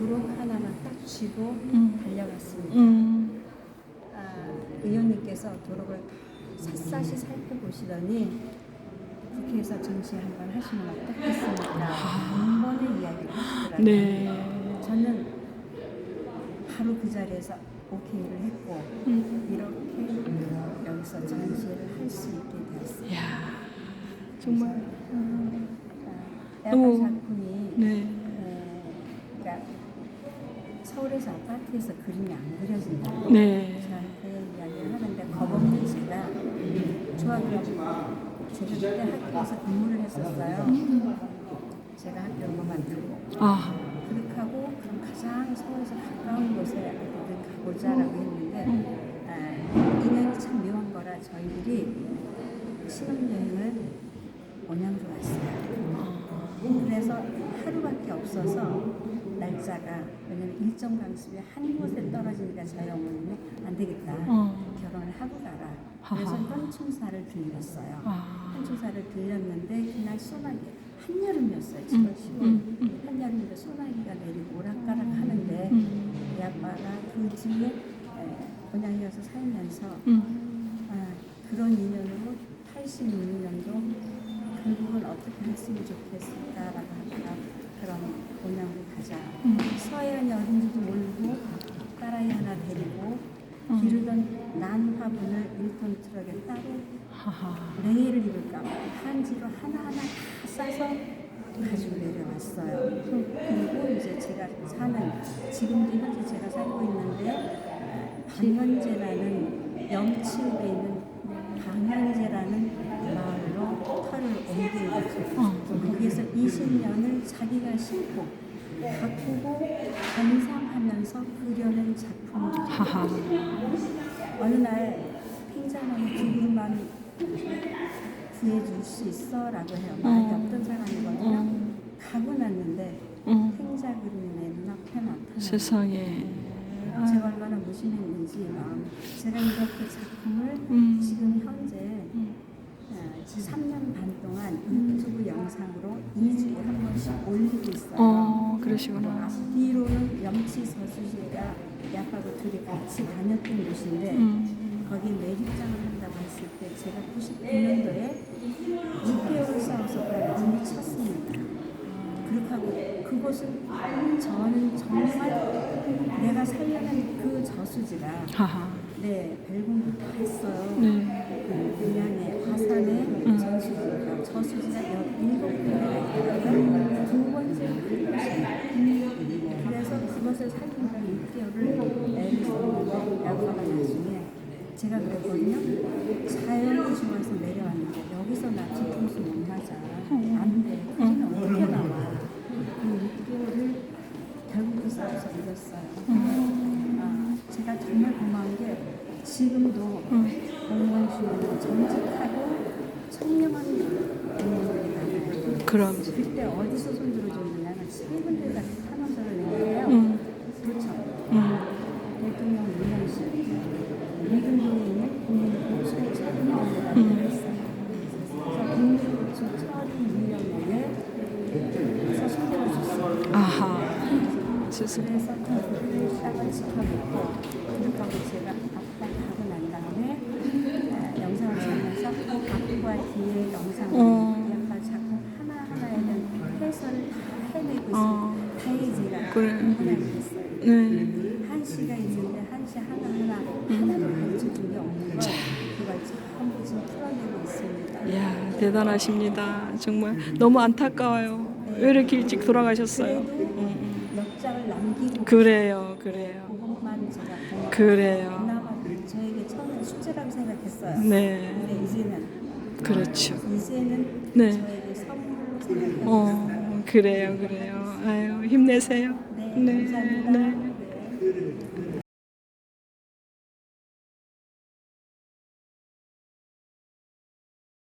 도록 하나만 딱 쥐고 달려갔습니다. 의원님께서 도록을 샅샅이 살펴보시더니 국회에서 정치 한번 하시면 어떻겠습니까? 한 번의 이야기를 하시더라고요. 네. 저는 바로 그 자리에서 오케이를 했고 이렇게 여기서 전시를 할 수 있게 되었어요. 이야, 정말. 에아파 작품이 네. 그러니까 서울에서 아파트에서 그림이 안 그려진다고 네. 저한테 이야기를 하는데 겁없는 제가 좋아하고 제가 그때 학교에서 근무를 했었어요. 제가 학교를 그만두고 아, 그렇게 하고 그럼 가장 서울에서 가까운 곳에 어디든 가보자라고 했는데 인연이 참 묘한 거라 저희들이 신혼여행을 온양으로 왔어요. 그래서 하루밖에 없어서 날짜가 왜냐면 일정 강습이 한 곳에 떨어지니까 저희 어머님이 안 되겠다. 결혼을 하고 가라. 그래서 현충사를 빌렸어요. 현충사를 빌렸는데 그날 소나기 한여름이었어요. 7월 10월 한여름인데 소나기가 내리고 오락가락 하는데 이 아빠가 그 뒤에 본양에 가서 살면서 그런 인연으로 86년도 결국은 어떻게 했으면 좋겠을까라고 하다가 그럼 본양으로 가자. 서해안이 어딘지도 모르고 딸아이 하나 데리고 기르던 난 화분을 1톤 트럭에 따로 레일을 입을까 한지로 하나하나 다 싸서 가지고 내려왔어요. 그리고 이제 제가 사는 지금도 현재 제가 살고 있는데 방현제라는 영치읍에 있는 방현제라는 마을로 터를 옮긴 거죠. 거기에서 20년을 자기가 심고 가꾸고 감상하면서 그려낸 작품이죠. 어느 날 팽자나무 두 그루만 구해줄 수 있어? 라고 해요. 말이 없던 사람이거든요. 가고 났는데 팽자 그림이 내 눈앞에 나타나요. 세상에. 제가 얼마나 무심했는지 마음. 제가 이렇게 작품을 지금 현재 3년 반 동안 유튜브 영상으로 2주에 한 번씩 올리고 있어요. 그러시구나. 앞뒤로는 영치 서수지가 약하고 둘이 같이 다녔던 곳인데 거기 매립장을 한다고 했을 때 제가 99년도에 6개월을 싸워서 문이 쳤습니다. 그렇게 하고 그곳은 저는 정말 내가 살려낸 그 저수지가 네, 벨공부터 했어요. 그 분양의 화산의 저수지가 7군데가 두 번째 그것입니다. 그래서 그것을 살린다 6개월을 애를 썼는데 야구가 나중에 제가 그랬거든요. 자연이 좋아서 내려왔는데 여기서 나 뒤통수 못 맞아. 안 돼. 그게 어떻게 나와. 그 6개월을 결국은 싸워서 이겼어요. 제가 정말 고마운 게 지금도 공무원 시험을 정직하고 청렴한 공무원들이 많아요. 그럼. 그때 어디서 손들어줬느냐면 세 군데가 탄원서를 냈는데요. 그렇죠. 대통령 문영식, 미군동에 있는 국민고소 처리위원회라고 했어요. 그래서 국민고소 처리위원회에 서 손들어줬어요. 그래서 그 땅을 지켜놓고 그렇게 하고 제가 앞딱 하고 난 다음에 영상을 보면서 앞과 뒤에 영상을 약간 작품 하나하나에 대한 해설을 다 해내고 있습니다. 다행히 제가 공부를 했어요. 한시가 있는데 한시 하나도 가르쳐준 게 없는데 그걸 전부 지금 풀어내고 있습니다. 이야, 대단하십니다. 정말 너무 안타까워요. 왜 이렇게 일찍 돌아가셨어요? 몇 장을 남기고 그래요. 그것만 제가 그래요. 그나마 저에게 처음에 숙제라고 생각했어요. 네. 근데 이제는 그렇죠. 이제는 네. 저에게 선물로 생각해요. 그래요. 아유, 힘내세요. 네, 감사합니다. 네. 네.